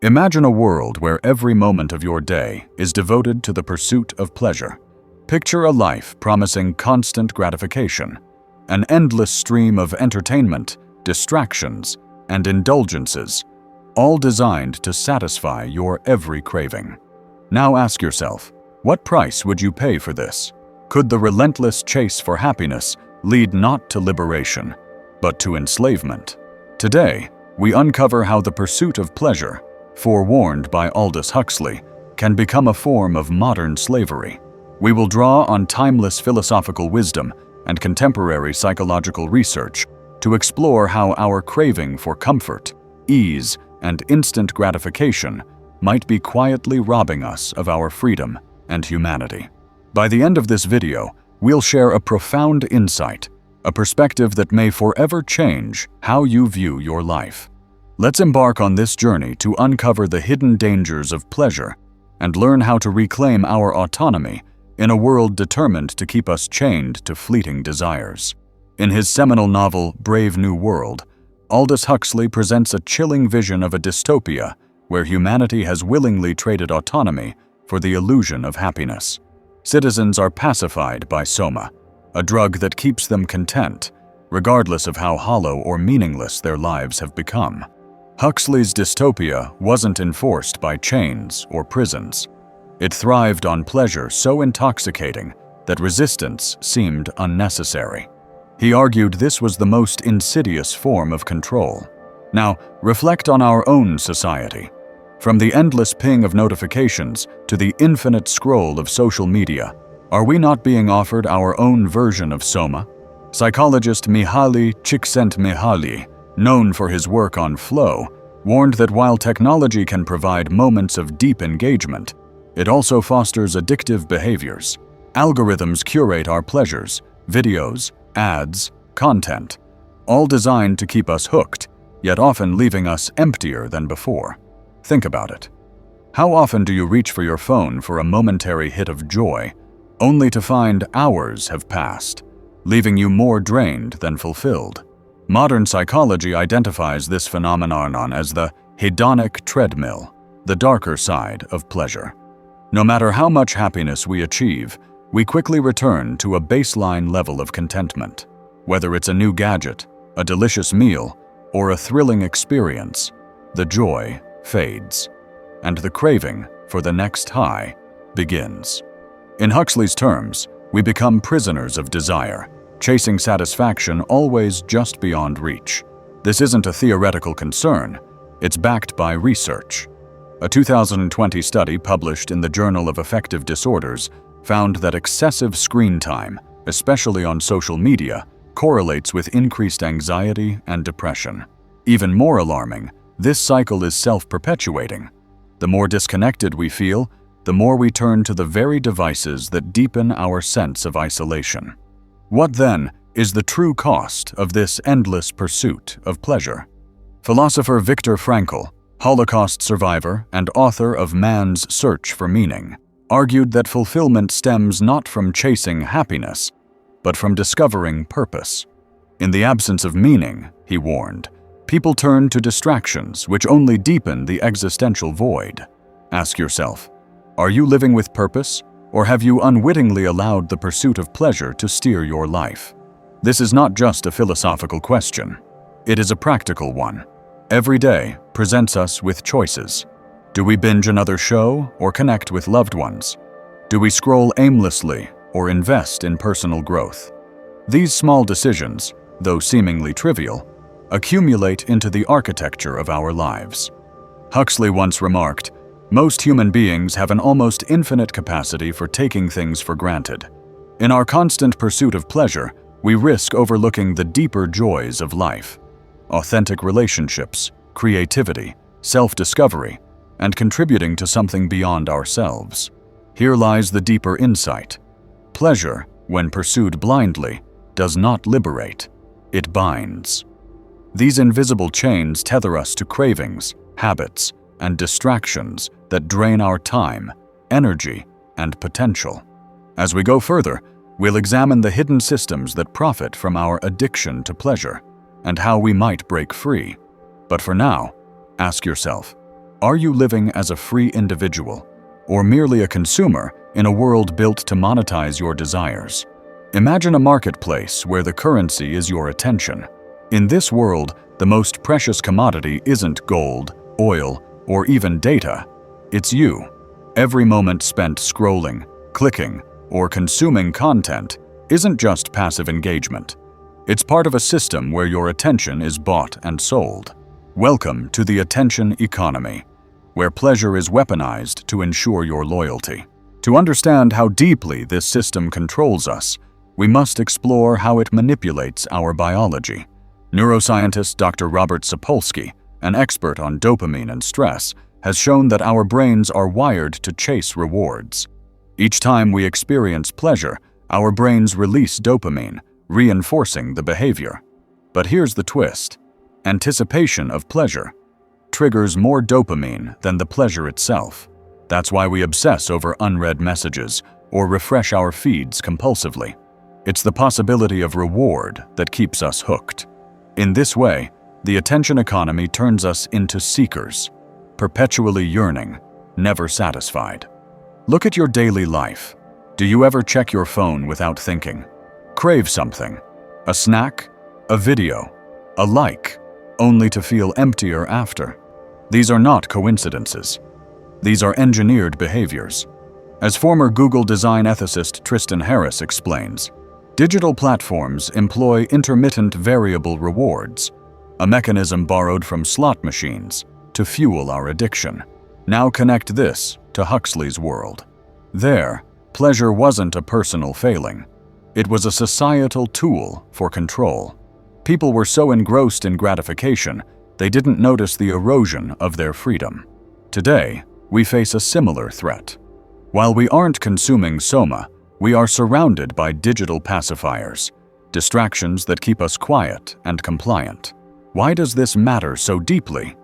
Imagine a world where every moment of your day is devoted to the pursuit of pleasure. Picture a life promising constant gratification, an endless stream of entertainment, distractions, and indulgences, all designed to satisfy your every craving. Now ask yourself, what price would you pay for this? Could the relentless chase for happiness lead not to liberation, but to enslavement? Today, we uncover how the pursuit of pleasure, forewarned by Aldous Huxley, can become a form of modern slavery. We will draw on timeless philosophical wisdom and contemporary psychological research to explore how our craving for comfort, ease, and instant gratification might be quietly robbing us of our freedom and humanity. By the end of this video, we'll share a profound insight, a perspective that may forever change how you view your life. Let's embark on this journey to uncover the hidden dangers of pleasure and learn how to reclaim our autonomy in a world determined to keep us chained to fleeting desires. In his seminal novel, Brave New World, Aldous Huxley presents a chilling vision of a dystopia where humanity has willingly traded autonomy for the illusion of happiness. Citizens are pacified by soma, a drug that keeps them content, regardless of how hollow or meaningless their lives have become. Huxley's dystopia wasn't enforced by chains or prisons. It thrived on pleasure so intoxicating that resistance seemed unnecessary. He argued this was the most insidious form of control. Now, reflect on our own society. From the endless ping of notifications to the infinite scroll of social media, are we not being offered our own version of soma? Psychologist Mihaly Csikszentmihalyi, known for his work on flow, warned that while technology can provide moments of deep engagement, it also fosters addictive behaviors. Algorithms curate our pleasures, videos, ads, content, all designed to keep us hooked, yet often leaving us emptier than before. Think about it. How often do you reach for your phone for a momentary hit of joy, only to find hours have passed, leaving you more drained than fulfilled? Modern psychology identifies this phenomenon as the hedonic treadmill, the darker side of pleasure. No matter how much happiness we achieve, we quickly return to a baseline level of contentment. Whether it's a new gadget, a delicious meal, or a thrilling experience, the joy fades, and the craving for the next high begins. In Huxley's terms, we become prisoners of desire, chasing satisfaction always just beyond reach. This isn't a theoretical concern, it's backed by research. A 2020 study published in the Journal of Affective Disorders found that excessive screen time, especially on social media, correlates with increased anxiety and depression. Even more alarming, this cycle is self-perpetuating. The more disconnected we feel, the more we turn to the very devices that deepen our sense of isolation. What then is the true cost of this endless pursuit of pleasure? Philosopher Viktor Frankl, Holocaust survivor and author of Man's Search for Meaning, argued that fulfillment stems not from chasing happiness, but from discovering purpose. In the absence of meaning, he warned, people turn to distractions which only deepen the existential void. Ask yourself, are you living with purpose, or have you unwittingly allowed the pursuit of pleasure to steer your life? This is not just a philosophical question. It is a practical one. Every day presents us with choices. Do we binge another show or connect with loved ones? Do we scroll aimlessly or invest in personal growth? These small decisions, though seemingly trivial, accumulate into the architecture of our lives. Huxley once remarked, "Most human beings have an almost infinite capacity for taking things for granted. In our constant pursuit of pleasure, we risk overlooking the deeper joys of life: authentic relationships, creativity, self-discovery, and contributing to something beyond ourselves. Here lies the deeper insight. Pleasure, when pursued blindly, does not liberate, it binds." These invisible chains tether us to cravings, habits, and distractions that drain our time, energy, and potential. As we go further, we'll examine the hidden systems that profit from our addiction to pleasure and how we might break free. But for now, ask yourself, Are you living as a free individual, or merely a consumer in a world built to monetize your desires? Imagine a marketplace where the currency is your attention. In this world, the most precious commodity isn't gold, oil, or even data. It's you. Every moment spent scrolling, clicking, or consuming content isn't just passive engagement. It's part of a system where your attention is bought and sold. Welcome to the attention economy, where pleasure is weaponized to ensure your loyalty. To understand how deeply this system controls us, we must explore how it manipulates our biology. Neuroscientist Dr. Robert Sapolsky, an expert on dopamine and stress, has shown that our brains are wired to chase rewards. Each time we experience pleasure, our brains release dopamine, reinforcing the behavior. But here's the twist. Anticipation of pleasure triggers more dopamine than the pleasure itself. That's why we obsess over unread messages or refresh our feeds compulsively. It's the possibility of reward that keeps us hooked. In this way, the attention economy turns us into seekers, perpetually yearning, never satisfied. Look at your daily life. Do you ever check your phone without thinking? Crave something? A snack? A video? A like? Only to feel emptier after? These are not coincidences. These are engineered behaviors. As former Google design ethicist Tristan Harris explains, digital platforms employ intermittent variable rewards, a mechanism borrowed from slot machines to fuel our addiction. Now connect this to Huxley's world. There, pleasure wasn't a personal failing. It was a societal tool for control. People were so engrossed in gratification, they didn't notice the erosion of their freedom. Today, we face a similar threat. While we aren't consuming soma, we are surrounded by digital pacifiers, distractions that keep us quiet and compliant. Why does this matter so deeply?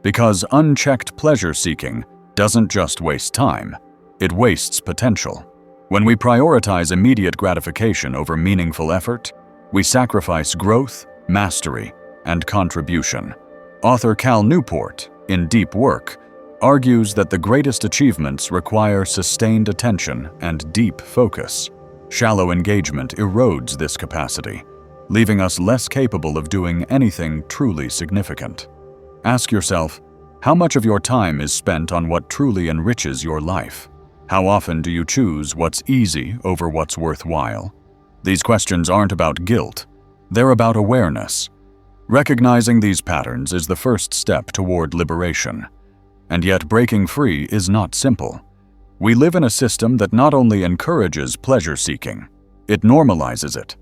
Because unchecked pleasure-seeking doesn't just waste time, it wastes potential. When we prioritize immediate gratification over meaningful effort, we sacrifice growth, mastery, and contribution. Author Cal Newport, in Deep Work, argues that the greatest achievements require sustained attention and deep focus. Shallow engagement erodes this capacity, leaving us less capable of doing anything truly significant. Ask yourself, how much of your time is spent on what truly enriches your life? How often do you choose what's easy over what's worthwhile? These questions aren't about guilt, they're about awareness. Recognizing these patterns is the first step toward liberation. And yet breaking free is not simple. We live in a system that not only encourages pleasure-seeking, it normalizes it.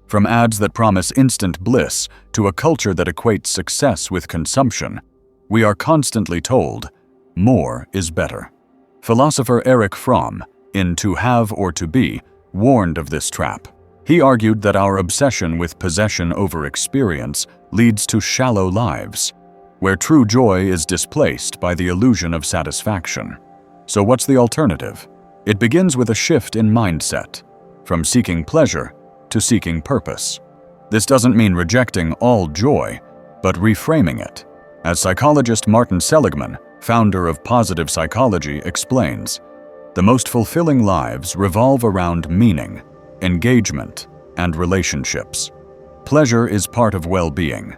From ads that promise instant bliss to a culture that equates success with consumption, we are constantly told, more is better. Philosopher Erich Fromm, in To Have or To Be, warned of this trap. He argued that our obsession with possession over experience leads to shallow lives, where true joy is displaced by the illusion of satisfaction. So what's the alternative? It begins with a shift in mindset, from seeking pleasure to seeking purpose. This doesn't mean rejecting all joy, but reframing it. As psychologist Martin Seligman, founder of positive psychology, explains, the most fulfilling lives revolve around meaning, engagement, and relationships. Pleasure is part of well-being,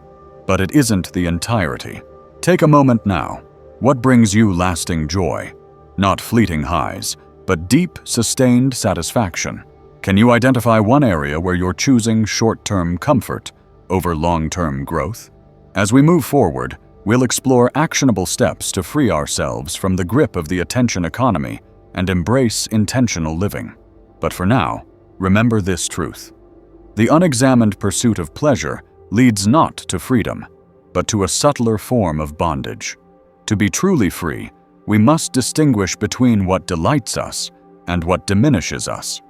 but it isn't the entirety. Take a moment now. What brings you lasting joy? Not fleeting highs, but deep, sustained satisfaction. Can you identify one area where you're choosing short-term comfort over long-term growth? As we move forward, we'll explore actionable steps to free ourselves from the grip of the attention economy and embrace intentional living. But for now, remember this truth. The unexamined pursuit of pleasure leads not to freedom, but to a subtler form of bondage. To be truly free, we must distinguish between what delights us and what diminishes us.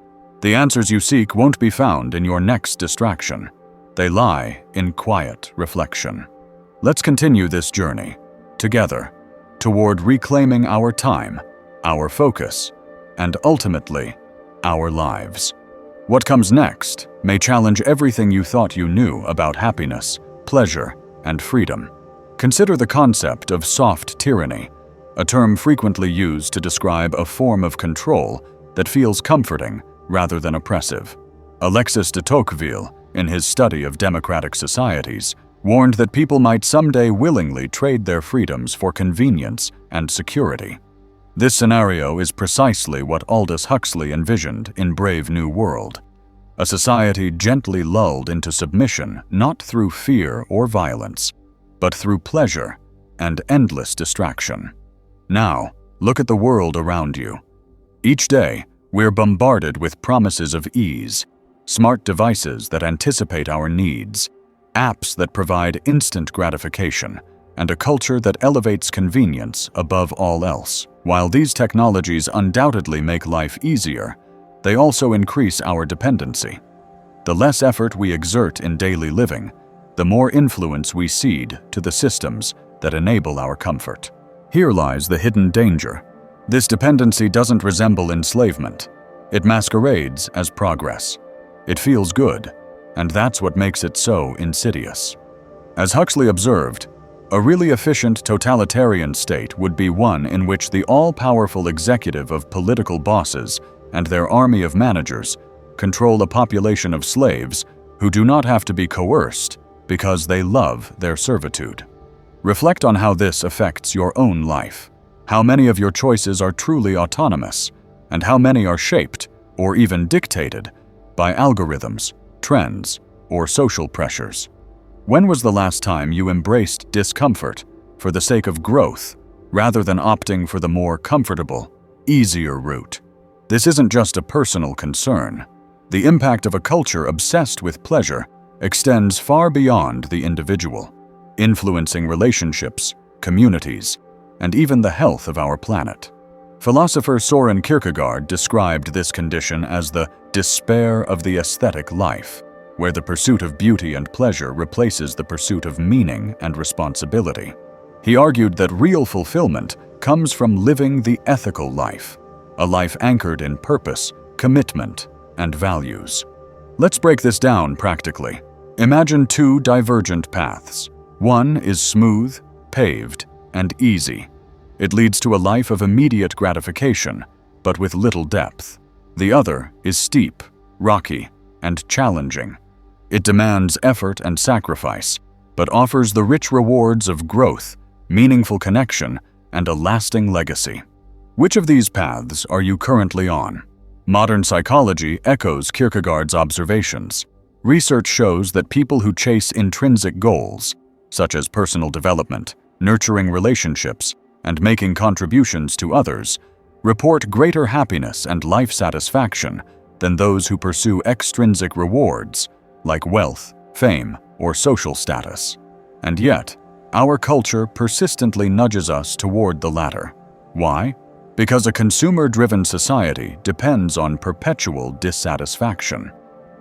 The answers you seek won't be found in your next distraction. They lie in quiet reflection. Let's continue this journey, together, toward reclaiming our time, our focus, and ultimately, our lives. What comes next may challenge everything you thought you knew about happiness, pleasure, and freedom. Consider the concept of soft tyranny, a term frequently used to describe a form of control that feels comforting rather than oppressive. Alexis de Tocqueville, in his study of democratic societies, warned that people might someday willingly trade their freedoms for convenience and security. This scenario is precisely what Aldous Huxley envisioned in Brave New World, a society gently lulled into submission not through fear or violence, but through pleasure and endless distraction. Now, look at the world around you. Each day, we're bombarded with promises of ease, smart devices that anticipate our needs, apps that provide instant gratification, and a culture that elevates convenience above all else. While these technologies undoubtedly make life easier, they also increase our dependency. The less effort we exert in daily living, the more influence we cede to the systems that enable our comfort. Here lies the hidden danger. This dependency doesn't resemble enslavement. It masquerades as progress. It feels good, and that's what makes it so insidious. As Huxley observed, a really efficient totalitarian state would be one in which the all-powerful executive of political bosses and their army of managers control a population of slaves who do not have to be coerced because they love their servitude. Reflect on how this affects your own life. How many of your choices are truly autonomous, and how many are shaped, or even dictated, by algorithms, trends, or social pressures. When was the last time you embraced discomfort for the sake of growth, rather than opting for the more comfortable, easier route? This isn't just a personal concern. The impact of a culture obsessed with pleasure extends far beyond the individual, influencing relationships, communities, and even the health of our planet. Philosopher Søren Kierkegaard described this condition as the despair of the aesthetic life, where the pursuit of beauty and pleasure replaces the pursuit of meaning and responsibility. He argued that real fulfillment comes from living the ethical life, a life anchored in purpose, commitment, and values. Let's break this down practically. Imagine two divergent paths. One is smooth, paved, and easy. It leads to a life of immediate gratification, but with little depth. The other is steep, rocky, and challenging. It demands effort and sacrifice, but offers the rich rewards of growth, meaningful connection, and a lasting legacy. Which of these paths are you currently on? Modern psychology echoes Kierkegaard's observations. Research shows that people who chase intrinsic goals, such as personal development, nurturing relationships, and making contributions to others, report greater happiness and life satisfaction than those who pursue extrinsic rewards, like wealth, fame, or social status. And yet, our culture persistently nudges us toward the latter. Why? Because a consumer-driven society depends on perpetual dissatisfaction.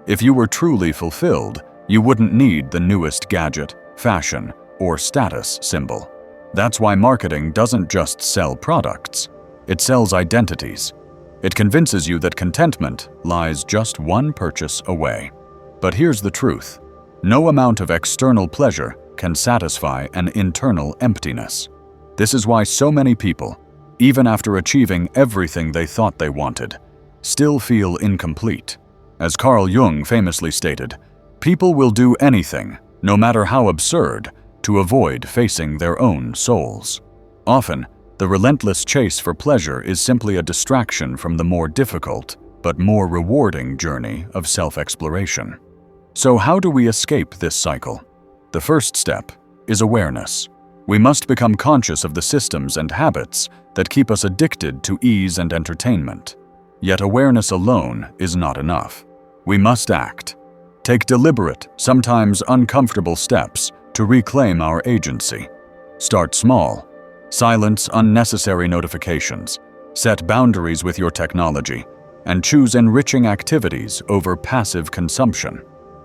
If you were truly fulfilled, you wouldn't need the newest gadget, fashion, or status symbol. That's why marketing doesn't just sell products, it sells identities. It convinces you that contentment lies just one purchase away. But here's the truth. No amount of external pleasure can satisfy an internal emptiness. This is why so many people, even after achieving everything they thought they wanted, still feel incomplete. As Carl Jung famously stated, people will do anything, no matter how absurd, to avoid facing their own souls. Often, the relentless chase for pleasure is simply a distraction from the more difficult, but more rewarding journey of self-exploration. So how do we escape this cycle? The first step is awareness. We must become conscious of the systems and habits that keep us addicted to ease and entertainment. Yet awareness alone is not enough. We must act. Take deliberate, sometimes uncomfortable steps to reclaim our agency. Start small. Silence unnecessary notifications. Set boundaries with your technology, and choose enriching activities over passive consumption.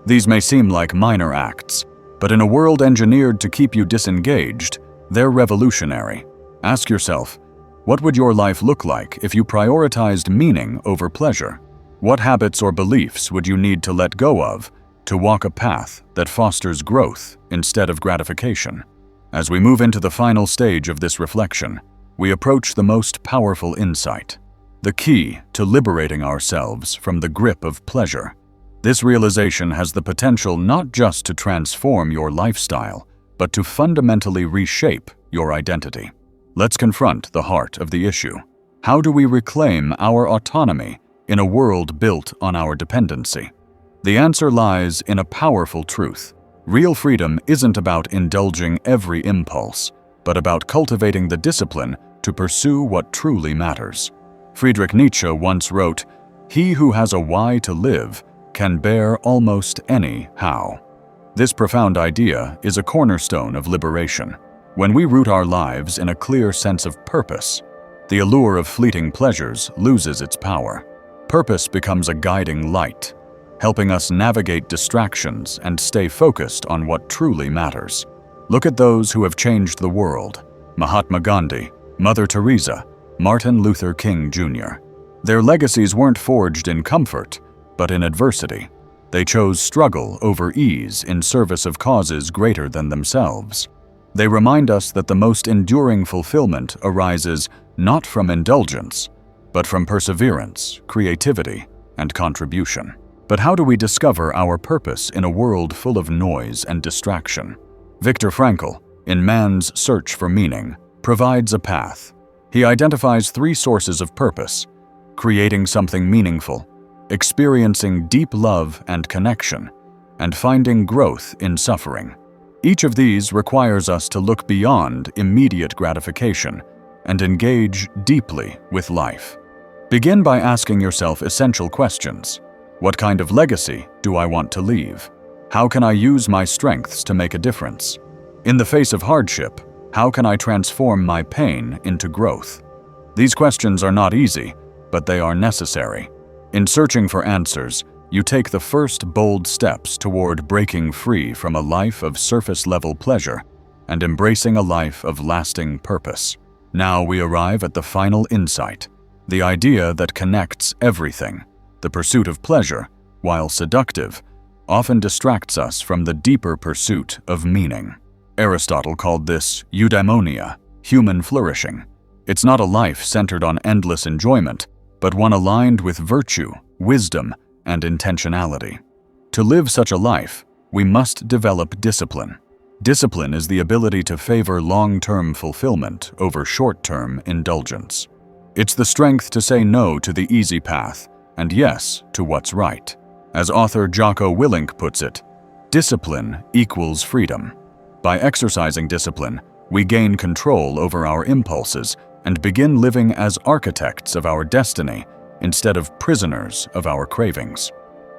These may seem like minor acts, but in a world engineered to keep you disengaged, they're revolutionary. Ask yourself, what would your life look like if you prioritized meaning over pleasure? What habits or beliefs would you need to let go of to walk a path that fosters growth instead of gratification? As we move into the final stage of this reflection, we approach the most powerful insight, the key to liberating ourselves from the grip of pleasure. This realization has the potential not just to transform your lifestyle, but to fundamentally reshape your identity. Let's confront the heart of the issue. How do we reclaim our autonomy in a world built on our dependency? The answer lies in a powerful truth. Real freedom isn't about indulging every impulse, but about cultivating the discipline to pursue what truly matters. Friedrich Nietzsche once wrote, "He who has a why to live can bear almost any how." This profound idea is a cornerstone of liberation. When we root our lives in a clear sense of purpose, the allure of fleeting pleasures loses its power. Purpose becomes a guiding light, helping us navigate distractions and stay focused on what truly matters. Look at those who have changed the world: Mahatma Gandhi, Mother Teresa, Martin Luther King Jr. Their legacies weren't forged in comfort, but in adversity. They chose struggle over ease in service of causes greater than themselves. They remind us that the most enduring fulfillment arises not from indulgence, but from perseverance, creativity, and contribution. But how do we discover our purpose in a world full of noise and distraction? Viktor Frankl, in Man's Search for Meaning, provides a path. He identifies 3 sources of purpose: creating something meaningful, experiencing deep love and connection, and finding growth in suffering. Each of these requires us to look beyond immediate gratification and engage deeply with life. Begin by asking yourself essential questions. What kind of legacy do I want to leave? How can I use my strengths to make a difference? In the face of hardship, how can I transform my pain into growth? These questions are not easy, but they are necessary. In searching for answers, you take the first bold steps toward breaking free from a life of surface-level pleasure and embracing a life of lasting purpose. Now we arrive at the final insight, the idea that connects everything. The pursuit of pleasure, while seductive, often distracts us from the deeper pursuit of meaning. Aristotle called this eudaimonia, human flourishing. It's not a life centered on endless enjoyment, but one aligned with virtue, wisdom, and intentionality. To live such a life, we must develop discipline. Discipline is the ability to favor long-term fulfillment over short-term indulgence. It's the strength to say no to the easy path and yes to what's right. As author Jocko Willink puts it, discipline equals freedom. By exercising discipline, we gain control over our impulses and begin living as architects of our destiny instead of prisoners of our cravings.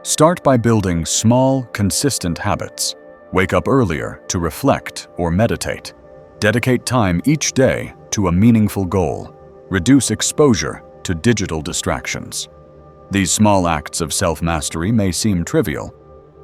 Start by building small, consistent habits. Wake up earlier to reflect or meditate. Dedicate time each day to a meaningful goal. Reduce exposure to digital distractions. These small acts of self-mastery may seem trivial,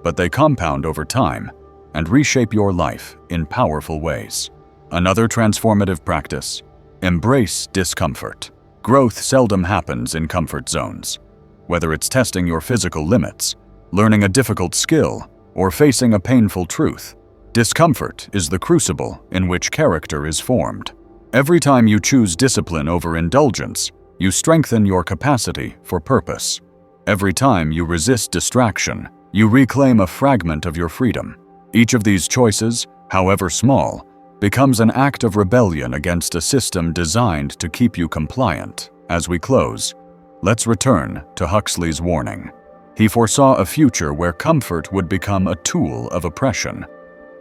but they compound over time and reshape your life in powerful ways. Another transformative practice: embrace discomfort. Growth seldom happens in comfort zones. Whether it's testing your physical limits, learning a difficult skill, or facing a painful truth, discomfort is the crucible in which character is formed. Every time you choose discipline over indulgence, you strengthen your capacity for purpose. Every time you resist distraction, you reclaim a fragment of your freedom. Each of these choices, however small, becomes an act of rebellion against a system designed to keep you compliant. As we close, let's return to Huxley's warning. He foresaw a future where comfort would become a tool of oppression,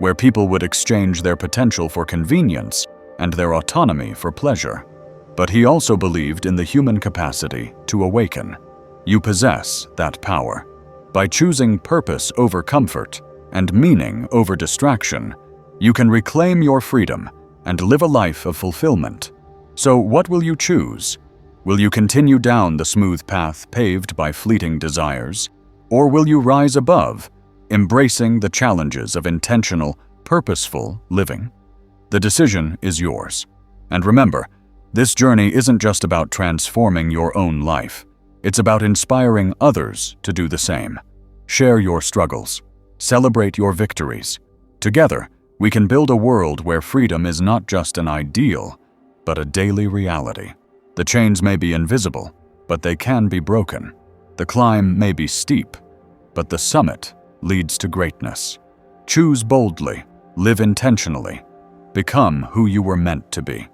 where people would exchange their potential for convenience and their autonomy for pleasure. But he also believed in the human capacity to awaken. You possess that power. By choosing purpose over comfort and meaning over distraction, you can reclaim your freedom and live a life of fulfillment. So what will you choose? Will you continue down the smooth path paved by fleeting desires? Or will you rise above, embracing the challenges of intentional, purposeful living? The decision is yours. And remember, this journey isn't just about transforming your own life. It's about inspiring others to do the same. Share your struggles. Celebrate your victories. Together, we can build a world where freedom is not just an ideal, but a daily reality. The chains may be invisible, but they can be broken. The climb may be steep, but the summit leads to greatness. Choose boldly, live intentionally, become who you were meant to be.